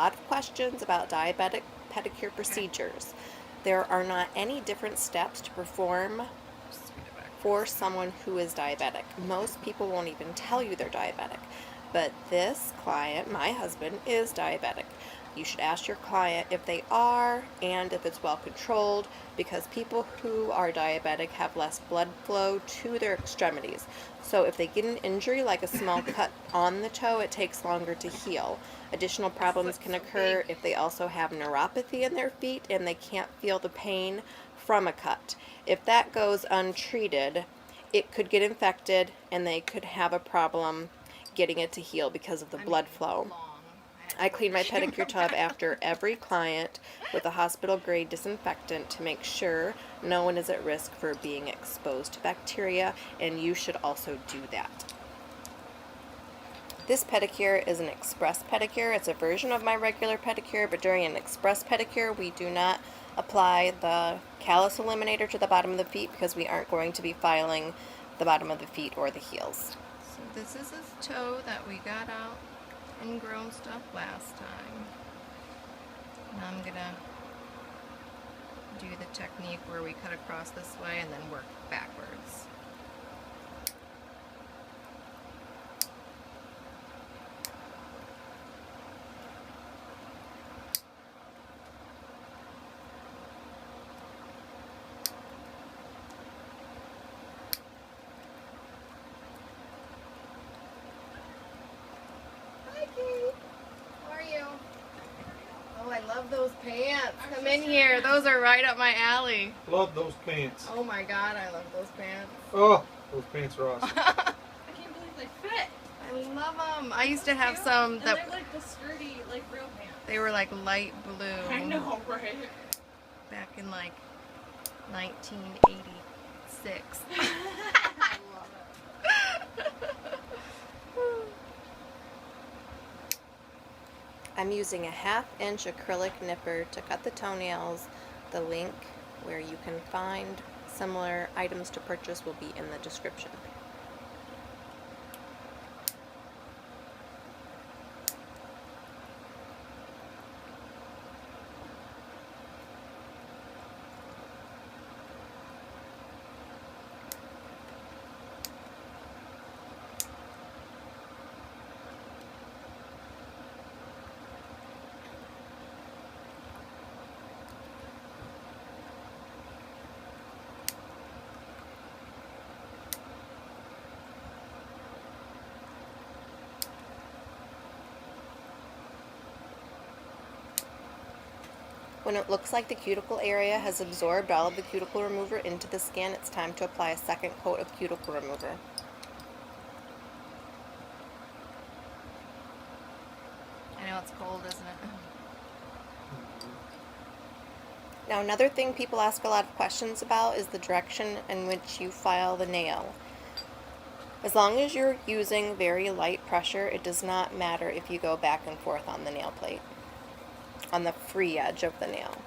lot of questions about diabetic pedicure procedures. There are not any different steps to perform for someone who is diabetic. Most people won't even tell you they're diabetic. But this client, my husband, is diabetic. You should ask your client if they are and if it's well controlled, because people who are diabetic have less blood flow to their extremities. So if they get an injury like a small cut on the toe, it takes longer to heal. Additional problems can occur if they also have neuropathy in their feet and they can't feel the pain from a cut. If that goes untreated, it could get infected and they could have a problem getting it to heal because of the blood flow. I clean my pedicure tub after every client with a hospital-grade disinfectant to make sure no one is at risk for being exposed to bacteria, and you should also do that. This pedicure is an Express Pedicure. It's a version of my regular pedicure, but during an Express Pedicure, we do not apply the callus eliminator to the bottom of the feet because we aren't going to be filing the bottom of the feet or the heels. So this is his toe that we got out ingrown stuff last time. Now I'm gonna do the technique where we cut across this way and then work backwards. I love those pants. Come in here. Those are right up my alley. Love those pants. Oh my god, I love those pants. Oh, those pants are awesome. I can't believe they fit. I love them. I used to have some that they're like the sturdy, like real pants. They were like light blue. I know, right? Back in like 1986. I love it. I'm using a 1/2-inch acrylic nipper to cut the toenails. The link where you can find similar items to purchase will be in the description. When it looks like the cuticle area has absorbed all of the cuticle remover into the skin, it's time to apply a second coat of cuticle remover. I know it's cold, isn't it? Now, another thing people ask a lot of questions about is the direction in which you file the nail. As long as you're using very light pressure, it does not matter if you go back and forth on the nail plate, on the free edge of the nail.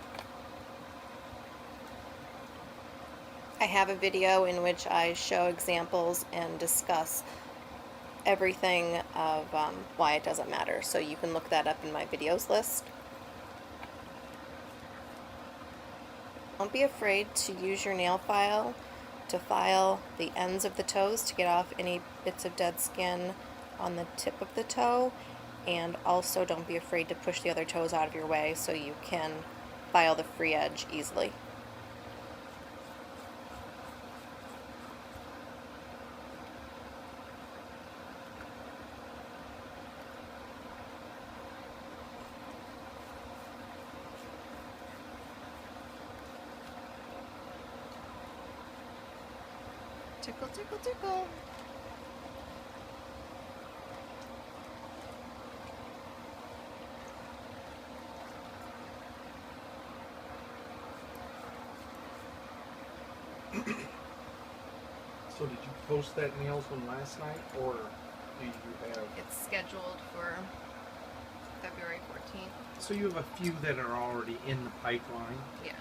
I have a video in which I show examples and discuss everything of why it doesn't matter, so you can look that up in my videos list. Don't be afraid to use your nail file to file the ends of the toes to get off any bits of dead skin on the tip of the toe. And also don't be afraid to push the other toes out of your way so you can file the free edge easily. Tickle, tickle, tickle. So did you post that nails one last night, or do you have... It's scheduled for February 14th. So you have a few that are already in the pipeline? Yeah.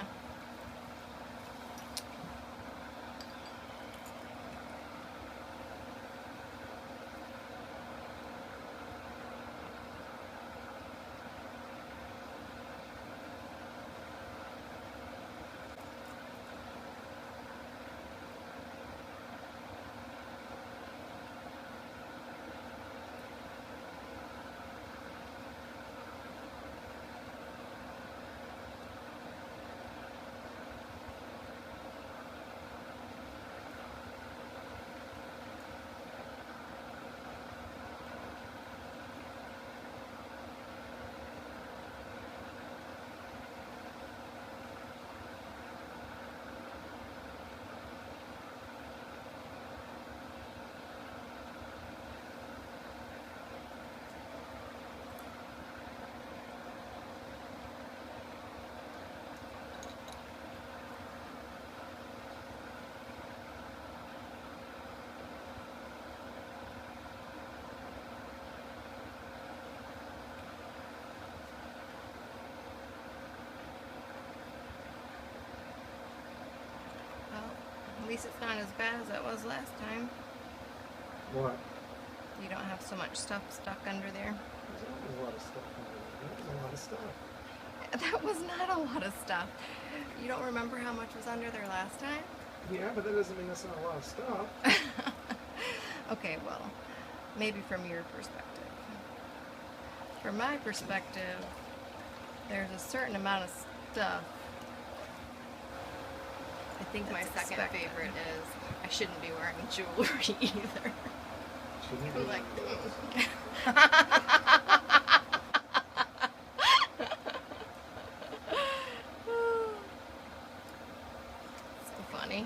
At least it's not as bad as it was last time. What? You don't have so much stuff stuck under there. There's always a lot of stuff in there. There's a lot of stuff. That was not a lot of stuff. You don't remember how much was under there last time? Yeah, but that doesn't mean that's not a lot of stuff. Okay, well, maybe from your perspective. From my perspective, there's a certain amount of stuff. I think my second favorite is I shouldn't be wearing jewelry either. Shouldn't I'm be like, so funny.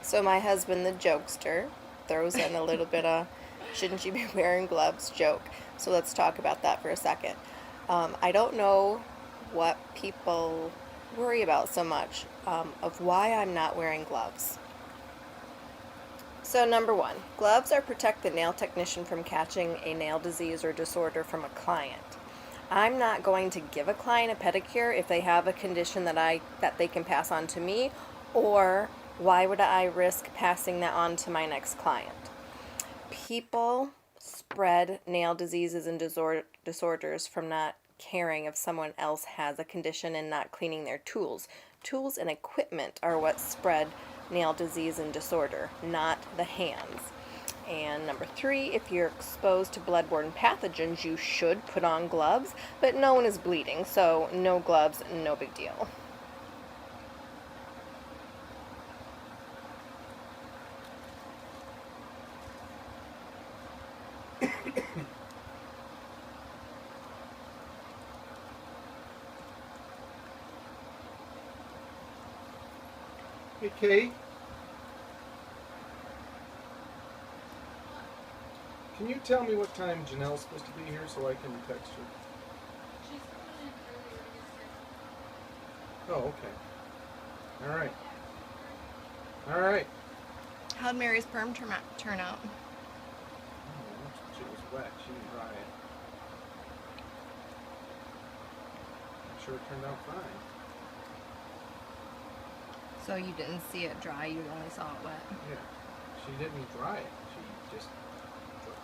So my husband, the jokester, throws in a little bit of shouldn't you be wearing gloves joke. So let's talk about that for a second. I don't know what people worry about so much of why I'm not wearing gloves. So number one, gloves are protect the nail technician from catching a nail disease or disorder from a client. I'm not going to give a client a pedicure if they have a condition that they can pass on to me, or why would I risk passing that on to my next client? People spread nail diseases and disorders from not caring if someone else has a condition and not cleaning their tools. Tools and equipment are what spread nail disease and disorder, not the hands. And number three, if you're exposed to bloodborne pathogens, you should put on gloves, but no one is bleeding, so no gloves, no big deal. Hey, Kate. Can you tell me what time Janelle's supposed to be here so I can text her? She's coming in earlier to get Oh, okay. All right. All right. How'd Mary's perm turn out? Oh, she was wet. She didn't dry it. I'm sure it turned out fine. So you didn't see it dry, you only saw it wet. Yeah. She didn't dry it. She just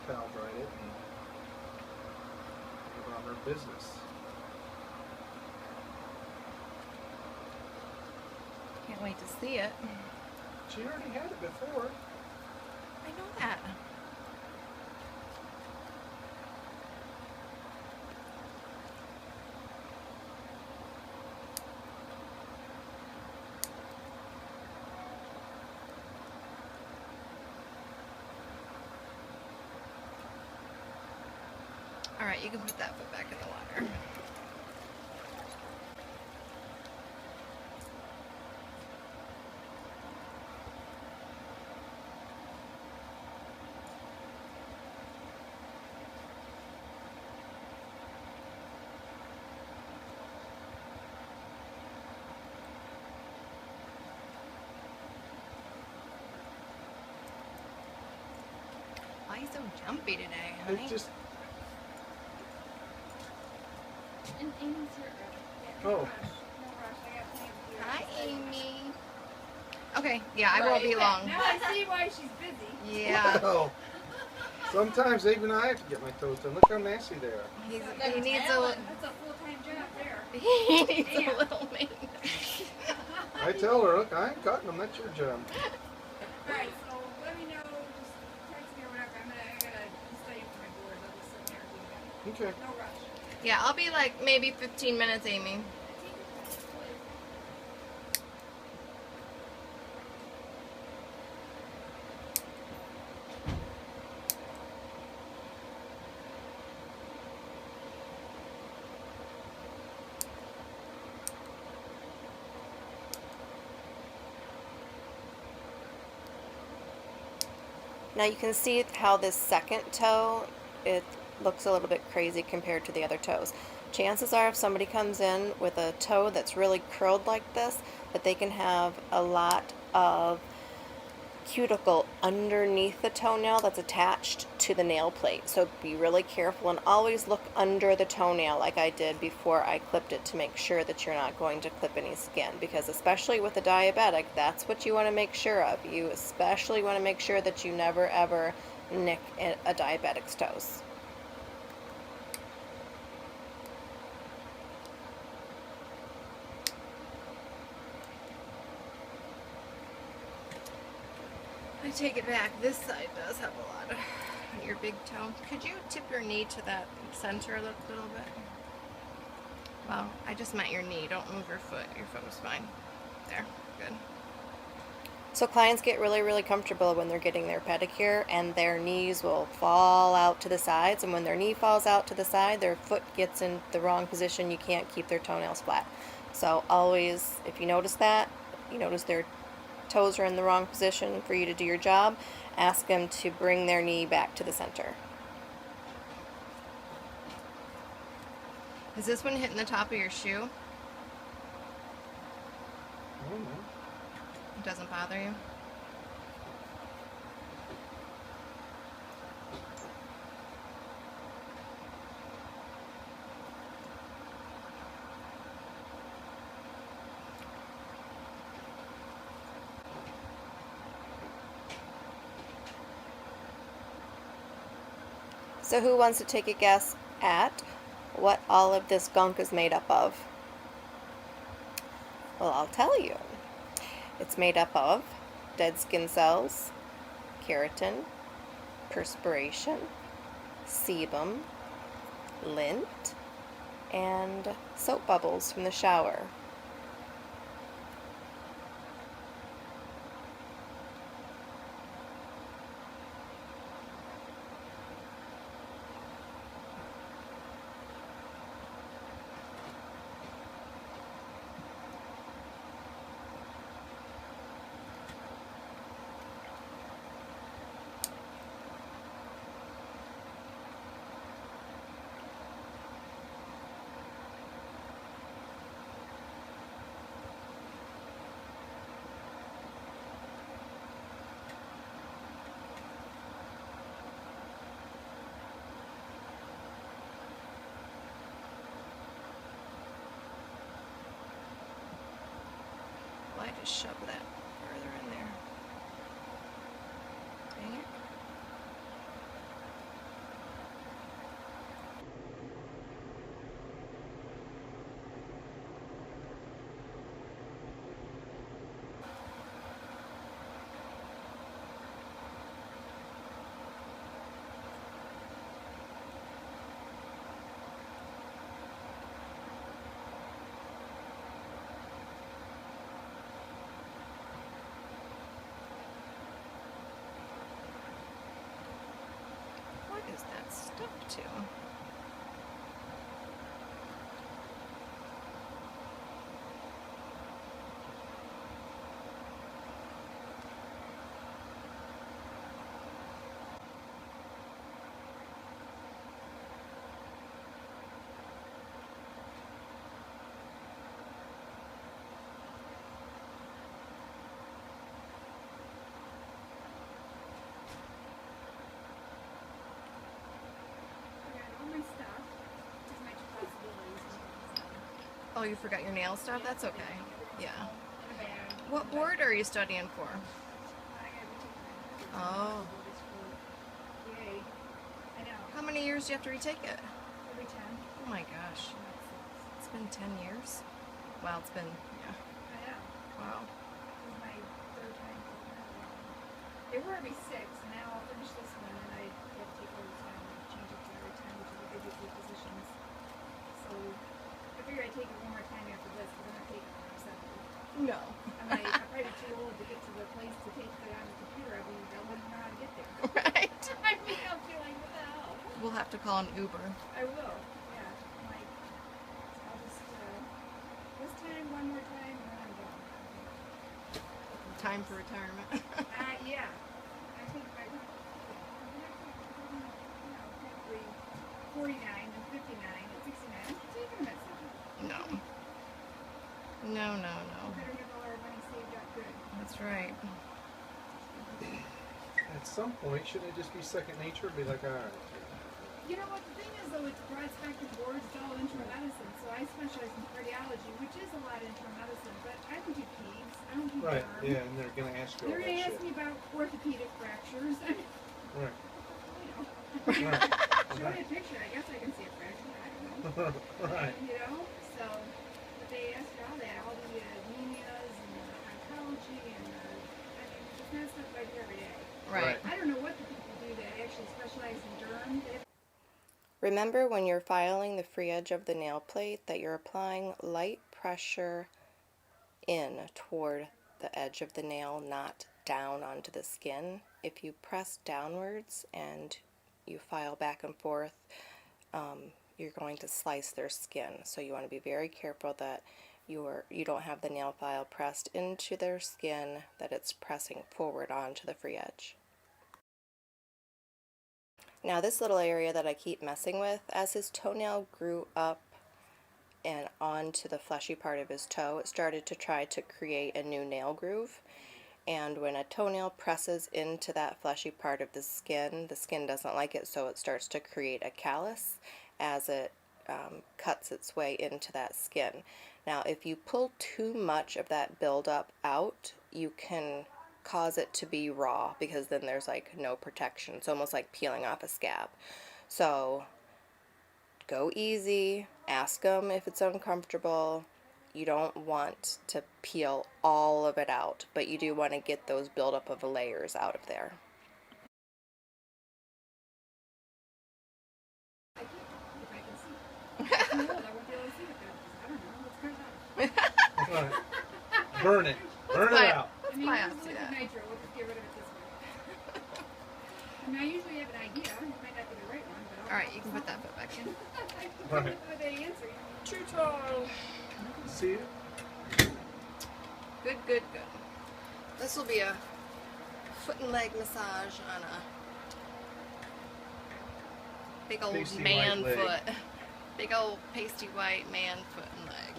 towel dried it and went on her business. Can't wait to see it. She already had it before. I know that. Alright, you can put that foot back in the water. Why are you so jumpy today, honey? It just. And Amy's here early. Yeah, Oh. no rush. No rush. I got plenty to do. Hi, Amy. Okay, yeah, I won't be long. Now I see why she's busy. Yeah. Oh. Sometimes even I have to get my toes done. Look how nasty they are. He That's needs talent. That's a full-time job there. he needs a Damn. little maintenance. I tell her, look, I ain't cutting them. That's your job. Alright, so let me know. Just text me or whatever. I gotta study for my boards. I'll just sit there and do that. Okay. No rush. Yeah, I'll be like maybe 15 minutes, Amy. Now you can see how this second toe, it looks a little bit crazy compared to the other toes. Chances are if somebody comes in with a toe that's really curled like this, that they can have a lot of cuticle underneath the toenail that's attached to the nail plate. So be really careful and always look under the toenail like I did before I clipped it to make sure that you're not going to clip any skin, because especially with a diabetic, that's what you want to make sure of. You especially want to make sure that you never ever nick a diabetic's toes. I take it back. This side does have a lot of your big toe. Could you tip your knee to that center a little bit? Well, I just meant your knee. Don't move your foot. Your foot was fine. There. Good. So clients get really, really comfortable when they're getting their pedicure, and their knees will fall out to the sides, and when their knee falls out to the side, their foot gets in the wrong position. You can't keep their toenails flat. So always, if you notice that, you notice their toes are in the wrong position for you to do your job, ask them to bring their knee back to the center. Is this one hitting the top of your shoe? I don't know. It doesn't bother you? So who wants to take a guess at what all of this gunk is made up of? Well, I'll tell you. It's made up of dead skin cells, keratin, perspiration, sebum, lint, and soap bubbles from the shower. Well, I just shove that further in there. Dang it. What is that stuck to? I got all my stuff. Just my possibilities. Oh, you forgot your nail stuff? That's okay. Yeah. My bag. What board are you studying for? I gotta be taking my Oh. Yay. I know. How many years do you have to retake it? Every 10. Oh my gosh. It's been 10 years? Well, it's been, yeah. I know. Wow. This is my third time taking that one. They were every 6, and now I'll finish this one, and I have to take it every time and change it to every time, which is what they do for positions. So I figure I'd take it one more time after this, because I'm not taking it when I'm 70. No. I'm like, I'm probably too old to get to the place to take it on the computer. I wouldn't know how to get there. Right? I mean, I'll be like, what the hell? We'll have to call an Uber. I will, yeah. I'm like, I'll just, this time, one more time, and then I'm done. Time for retirement. Yeah. I think technically 49 and 59 and 69. I'm not taking them at 70. No. No, no, no. Better have all our money saved up good. That's right. At some point, shouldn't it just be second nature? Be like, all right. You know what the thing is though, it's broad spectrum boards, it's all internal medicine. So I specialize in cardiology, which is a lot of internal medicine, but I don't do peds, I don't do Right. derm. Yeah, and they're gonna ask you all They're that gonna ask shit. me about orthopedic fractures. I mean, Right. you know. Right. Show me a picture, I guess I can see a fracture, I don't know. Right. You know? So, but they ask you all that, all the anemias and the oncology and the, I mean, it's not stuff I do every day. Right. I don't know what the people do that actually specialize in derm. Remember when you're filing the free edge of the nail plate that you're applying light pressure in toward the edge of the nail, not down onto the skin. If you press downwards and you file back and forth, you're going to slice their skin. So you want to be very careful that you don't have the nail file pressed into their skin, that it's pressing forward onto the free edge. Now this little area that I keep messing with, as his toenail grew up and onto the fleshy part of his toe, it started to try to create a new nail groove. And when a toenail presses into that fleshy part of the skin doesn't like it, so it starts to create a callus as it cuts its way into that skin. Now if you pull too much of that buildup out, you can cause it to be raw, because then there's like no protection. It's almost like peeling off a scab. So go easy, ask them if it's uncomfortable. You don't want to peel all of it out, but you do want to get those buildup of layers out of there. I can't, if I can see. I'm old, I won't be able to see it there. I don't know, let's cut it out. Right. Burn it. Burn it out. I mean, biopsy this is that. nitro, we'll just get rid of it this way. I mean, I usually have an idea, it might not be the right one, but I'll... Alright, you can put that foot back in. I can Right. come up with an answer. Too tall. See it? Good, good, good. This will be a foot and leg massage on a big old Pasty man white leg. foot. Big old pasty white man foot and leg.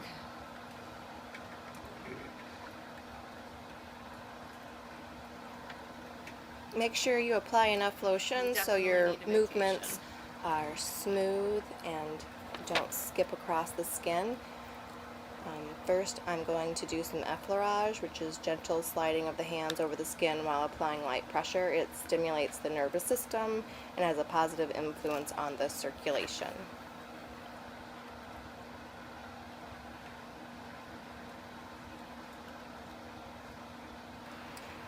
Make sure you apply enough lotion so Definitely your need a movements are smooth and don't skip across the skin. First, I'm going to do some effleurage, which is gentle sliding of the hands over the skin while applying light pressure. It stimulates the nervous system and has a positive influence on the circulation.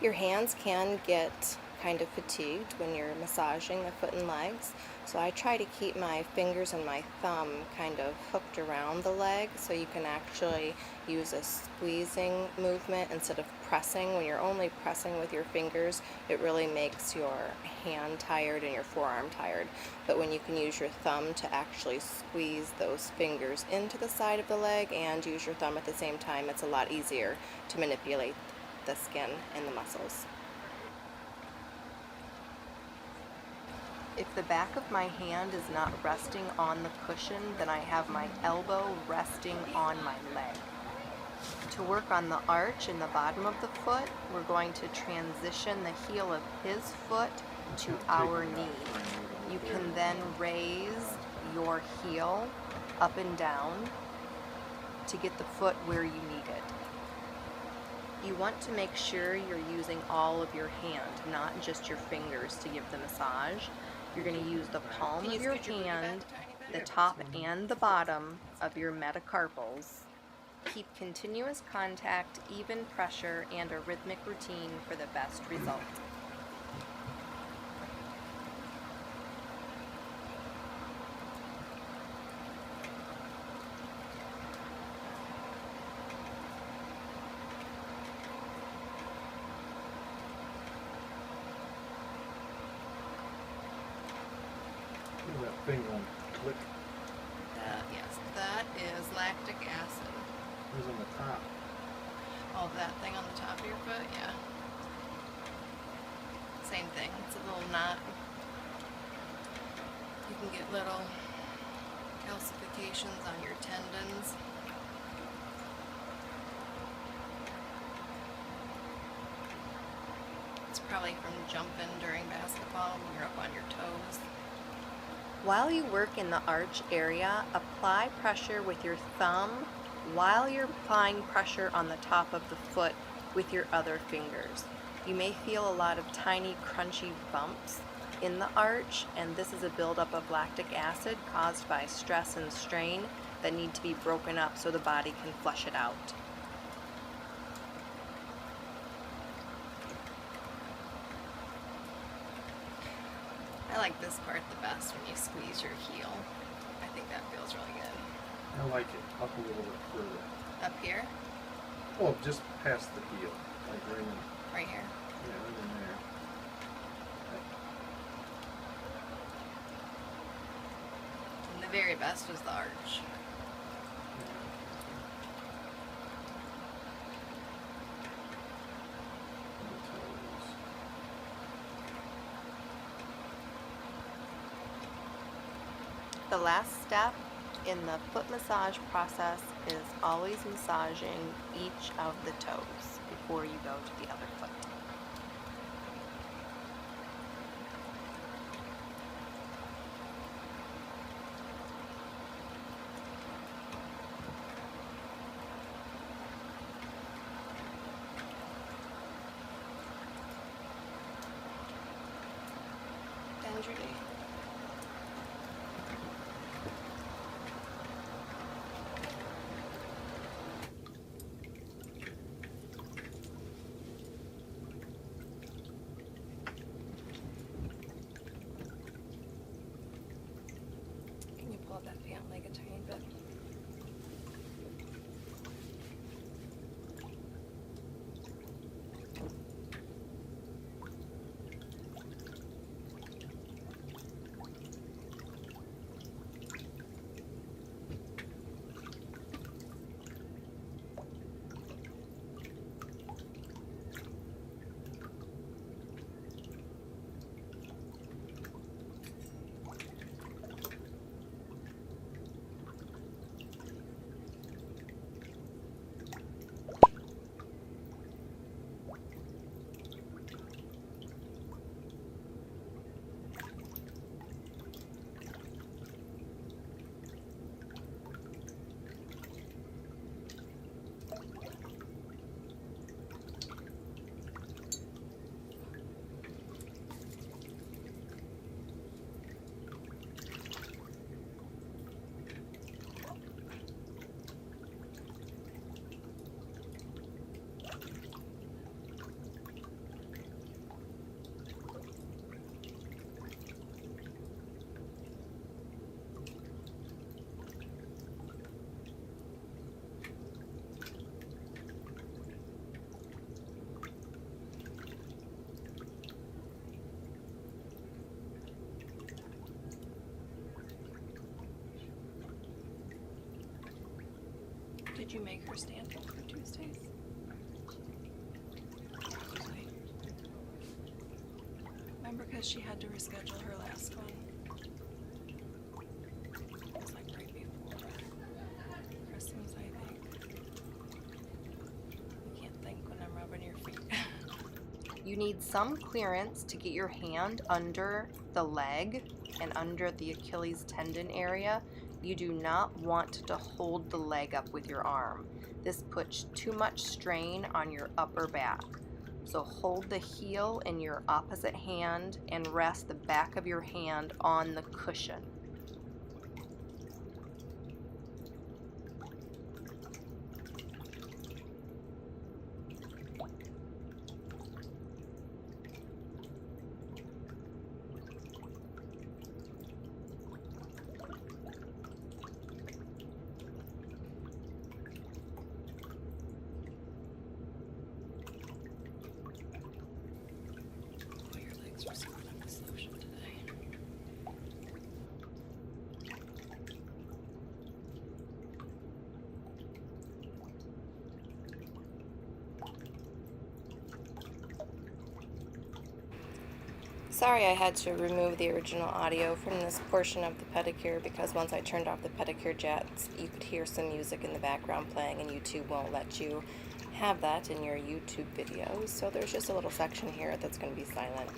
Your hands can get kind of fatigued when you're massaging the foot and legs, so I try to keep my fingers and my thumb kind of hooked around the leg so you can actually use a squeezing movement instead of pressing. When you're only pressing with your fingers, it really makes your hand tired and your forearm tired, but when you can use your thumb to actually squeeze those fingers into the side of the leg and use your thumb at the same time, it's a lot easier to manipulate the skin and the muscles. If the back of my hand is not resting on the cushion, then I have my elbow resting on my leg. To work on the arch in the bottom of the foot, we're going to transition the heel of his foot to our knee. You can then raise your heel up and down to get the foot where you need it. You want to make sure you're using all of your hand, not just your fingers, to give the massage. You're going to use the palm of your hand, the top and the bottom of your metacarpals. Keep continuous contact, even pressure, and a rhythmic routine for the best result. Look at that thing on click. Yes, that is lactic acid. Who's on the top? Oh, that thing on the top of your foot? Yeah. Same thing. It's a little knot. You can get little calcifications on your tendons. It's probably from jumping during basketball when you're up on your toes. While you work in the arch area, apply pressure with your thumb while you're applying pressure on the top of the foot with your other fingers. You may feel a lot of tiny crunchy bumps in the arch, and this is a buildup of lactic acid caused by stress and strain that need to be broken up so the body can flush it out. I like this part the best when you squeeze your heel. I think that feels really good. I like it up a little bit further. Up here? Well, just past the heel, like right in, Right here. yeah, right in there. And the very best was the arch. The last step in the foot massage process is always massaging each of the toes before you go to the other foot. Bend your knee. Can you pull up that pant leg a tiny bit? Did you make her stand up for Tuesdays? Remember, because she had to reschedule her last one. It was like right before Christmas, I think. I can't think when I'm rubbing your feet. You need some clearance to get your hand under the leg and under the Achilles tendon area. You do not want to hold the leg up with your arm. This puts too much strain on your upper back. So hold the heel in your opposite hand and rest the back of your hand on the cushion. Oh, your legs are squatting this lotion today. Sorry I had to remove the original audio from this portion of the pedicure because once I turned off the pedicure jets, you could hear some music in the background playing, and YouTube won't let you have that in your YouTube videos. So there's just a little section here that's going to be silent.